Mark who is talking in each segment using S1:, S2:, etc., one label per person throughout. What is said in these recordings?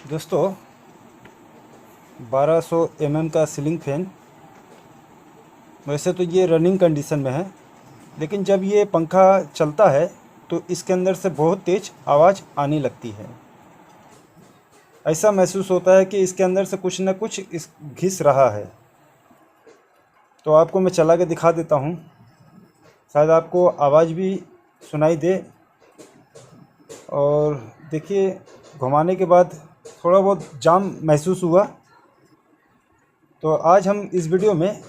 S1: दोस्तों 1200 mm का ceiling fan, वैसे तो ये रनिंग कंडीशन में है, लेकिन जब ये पंखा चलता है तो इसके अंदर से बहुत तेज़ आवाज़ आने लगती है। ऐसा महसूस होता है कि इसके अंदर से कुछ न कुछ घिस रहा है। तो आपको मैं चला के दिखा देता हूँ, शायद आपको आवाज़ भी सुनाई दे। और देखिए, घुमाने के बाद थोड़ा बहुत जाम महसूस हुआ। तो आज हम इस वीडियो में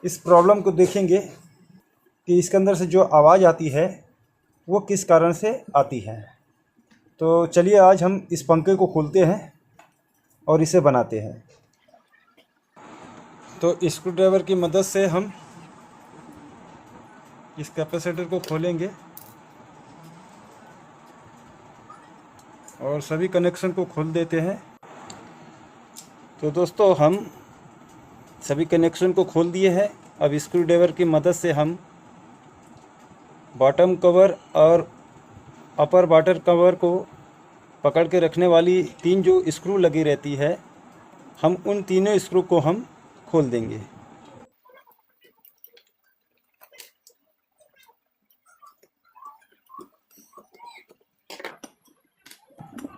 S1: इस प्रॉब्लम को देखेंगे कि इसके अंदर से जो आवाज़ आती है वो किस कारण से आती है। तो चलिए आज हम इस पंखे को खोलते हैं और इसे बनाते हैं। तो स्क्रू ड्राइवर की मदद से हम इस कैपेसिटर को खोलेंगे और सभी कनेक्शन को खोल देते हैं। तो दोस्तों, हम सभी कनेक्शन को खोल दिए हैं। अब स्क्रू ड्राइवर की मदद से हम बॉटम कवर और अपर वाटर कवर को पकड़ के रखने वाली 3 जो स्क्रू लगी रहती है, हम उन तीनों स्क्रू को हम खोल देंगे।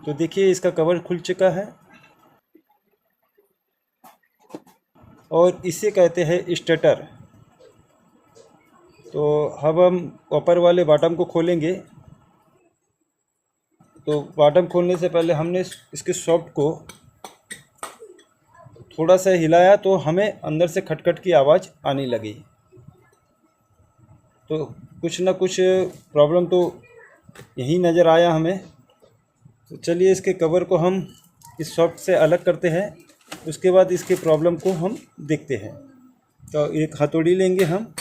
S1: तो देखिए, इसका कवर खुल चुका है और इसे कहते हैं स्टेटर। तो अब हम ऊपर वाले बॉटम को खोलेंगे। तो बॉटम खोलने से पहले हमने इसके सॉफ्ट को थोड़ा सा हिलाया तो हमें अंदर से खटखट की आवाज़ आने लगी। तो कुछ ना कुछ प्रॉब्लम तो यही नज़र आया हमें। तो चलिए इसके कवर को हम इस सॉफ्ट से अलग करते हैं, उसके बाद इसके प्रॉब्लम को हम देखते हैं। तो एक हथौड़ी लेंगे हम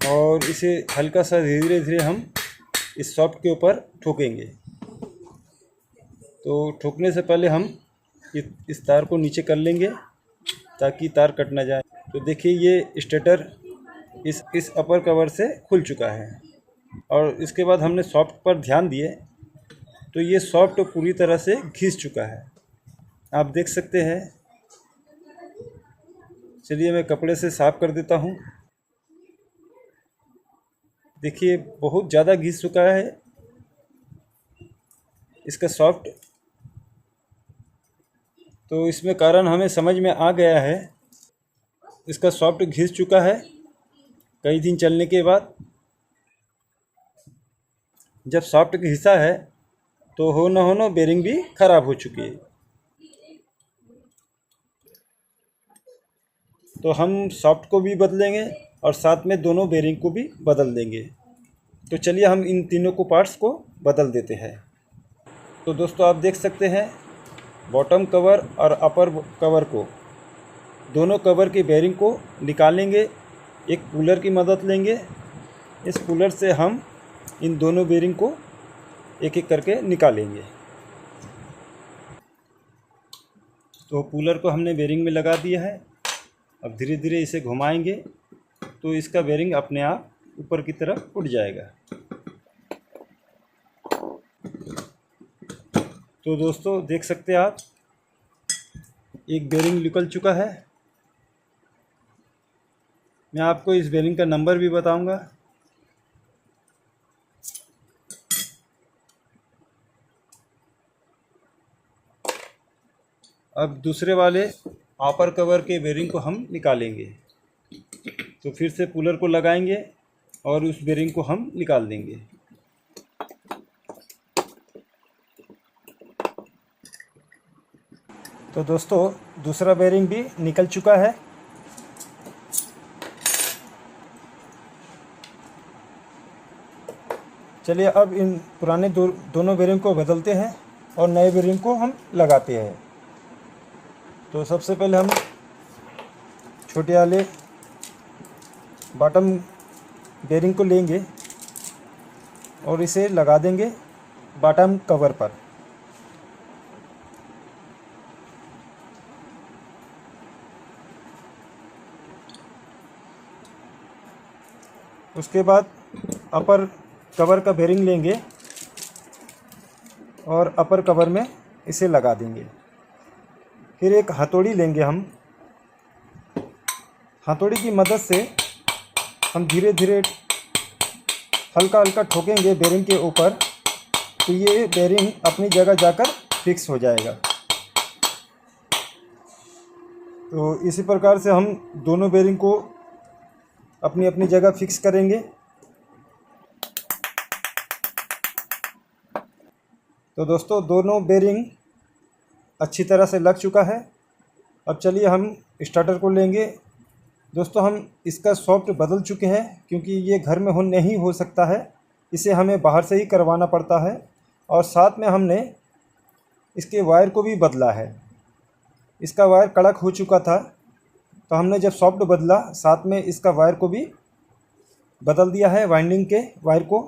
S1: और इसे हल्का सा धीरे धीरे हम इस सॉफ्ट के ऊपर ठोकेंगे। तो ठोकने से पहले हम इस तार को नीचे कर लेंगे ताकि तार कट ना जाए। तो देखिए, ये स्टेटर इस अपर कवर से खुल चुका है और इसके बाद हमने सॉफ्ट पर ध्यान दिए तो ये सॉफ्ट पूरी तरह से घिस चुका है, आप देख सकते हैं। चलिए मैं कपड़े से साफ़ कर देता हूँ। देखिए, बहुत ज़्यादा घिस चुका है इसका सॉफ्ट। तो इसमें कारण हमें समझ में आ गया है, इसका सॉफ्ट घिस चुका है कई दिन चलने के बाद। जब सॉफ्ट घिसा है तो हो न बेरिंग भी ख़राब हो चुकी है। तो हम सॉफ्ट को भी बदलेंगे और साथ में दोनों बेरिंग को भी बदल देंगे। तो चलिए हम इन तीनों को पार्ट्स को बदल देते हैं। तो दोस्तों, आप देख सकते हैं बॉटम कवर और अपर कवर को, दोनों कवर की बेरिंग को निकालेंगे। एक पुलर की मदद लेंगे। इस पुलर से हम इन दोनों बेरिंग को एक एक करके निकालेंगे। तो पुलर को हमने बेरिंग में लगा दिया है। अब धीरे धीरे इसे घुमाएंगे तो इसका बेरिंग अपने आप ऊपर की तरफ उठ जाएगा। तो दोस्तों, देख सकते हैं आप, एक बेरिंग निकल चुका है। मैं आपको इस बेरिंग का नंबर भी बताऊंगा। अब दूसरे वाले अपर कवर के बेरिंग को हम निकालेंगे। तो फिर से पुलर को लगाएंगे और उस बेरिंग को हम निकाल देंगे। तो दोस्तों, दूसरा बेरिंग भी निकल चुका है। चलिए अब इन पुराने दोनों बेरिंग को बदलते हैं और नए बेरिंग को हम लगाते हैं। तो सबसे पहले हम छोटे वाले बॉटम बेरिंग को लेंगे और इसे लगा देंगे बॉटम कवर पर। उसके बाद अपर कवर का बेरिंग लेंगे और अपर कवर में इसे लगा देंगे। फिर एक हथौड़ी लेंगे हम। हथौड़ी की मदद से हम धीरे धीरे हल्का हल्का ठोकेंगे बेरिंग के ऊपर, तो ये बेरिंग अपनी जगह जाकर फिक्स हो जाएगा। तो इसी प्रकार से हम दोनों बेरिंग को अपनी अपनी जगह फिक्स करेंगे। तो दोस्तों दोनों बेरिंग अच्छी तरह से लग चुका है। अब चलिए हम स्टार्टर को लेंगे। दोस्तों हम इसका सॉफ्ट बदल चुके हैं, क्योंकि ये घर में नहीं हो सकता है, इसे हमें बाहर से ही करवाना पड़ता है। और साथ में हमने इसके वायर को भी बदला है। इसका वायर कड़क हो चुका था, तो हमने जब सॉफ्ट बदला साथ में इसका वायर को भी बदल दिया है, वाइंडिंग के वायर को,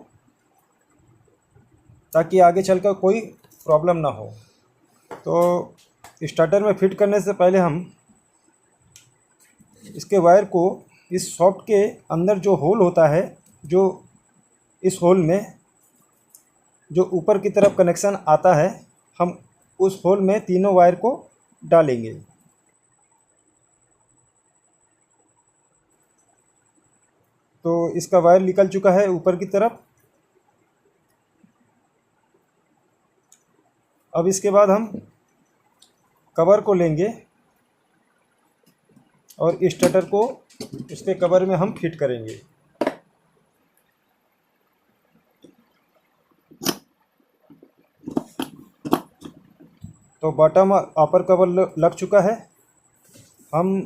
S1: ताकि आगे चलकर कोई प्रॉब्लम ना हो। तो स्टार्टर में फिट करने से पहले हम इसके वायर को इस सॉफ्ट के अंदर जो होल होता है, जो इस होल में जो ऊपर की तरफ कनेक्शन आता है, हम उस होल में तीनों वायर को डालेंगे। तो इसका वायर निकल चुका है ऊपर की तरफ। अब इसके बाद हम कवर को लेंगे और स्टार्टर को उसके कवर में हम फिट करेंगे। तो बॉटम और अपर कवर लग चुका है। हम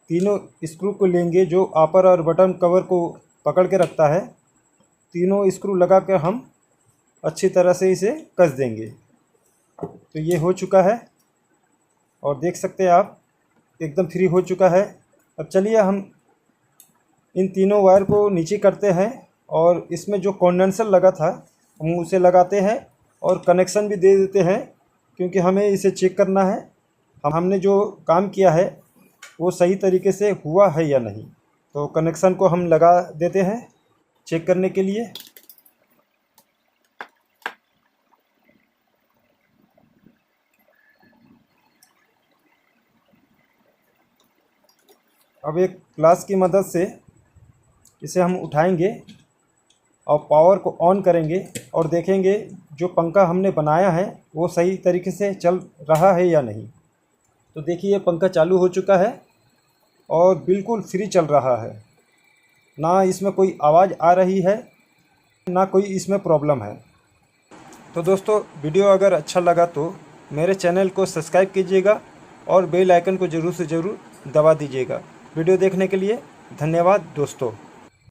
S1: तीनों स्क्रू को लेंगे जो अपर और बॉटम कवर को पकड़ के रखता है। तीनों स्क्रू लगा कर हम अच्छी तरह से इसे कस देंगे। तो ये हो चुका है और देख सकते हैं आप एकदम फ्री हो चुका है। अब चलिए हम इन तीनों वायर को नीचे करते हैं और इसमें जो कंडेंसर लगा था हम उसे लगाते हैं और कनेक्शन भी दे देते हैं, क्योंकि हमें इसे चेक करना है हमने जो काम किया है वो सही तरीके से हुआ है या नहीं। तो कनेक्शन को हम लगा देते हैं चेक करने के लिए। अब एक ग्लास की मदद से इसे हम उठाएंगे और पावर को ऑन करेंगे और देखेंगे जो पंखा हमने बनाया है वो सही तरीके से चल रहा है या नहीं। तो देखिए पंखा चालू हो चुका है और बिल्कुल फ्री चल रहा है, ना इसमें कोई आवाज़ आ रही है, ना कोई इसमें प्रॉब्लम है। तो दोस्तों वीडियो अगर अच्छा लगा तो मेरे चैनल को सब्सक्राइब कीजिएगा और बेल आइकन को ज़रूर से ज़रूर दबा दीजिएगा। वीडियो देखने के लिए धन्यवाद दोस्तों।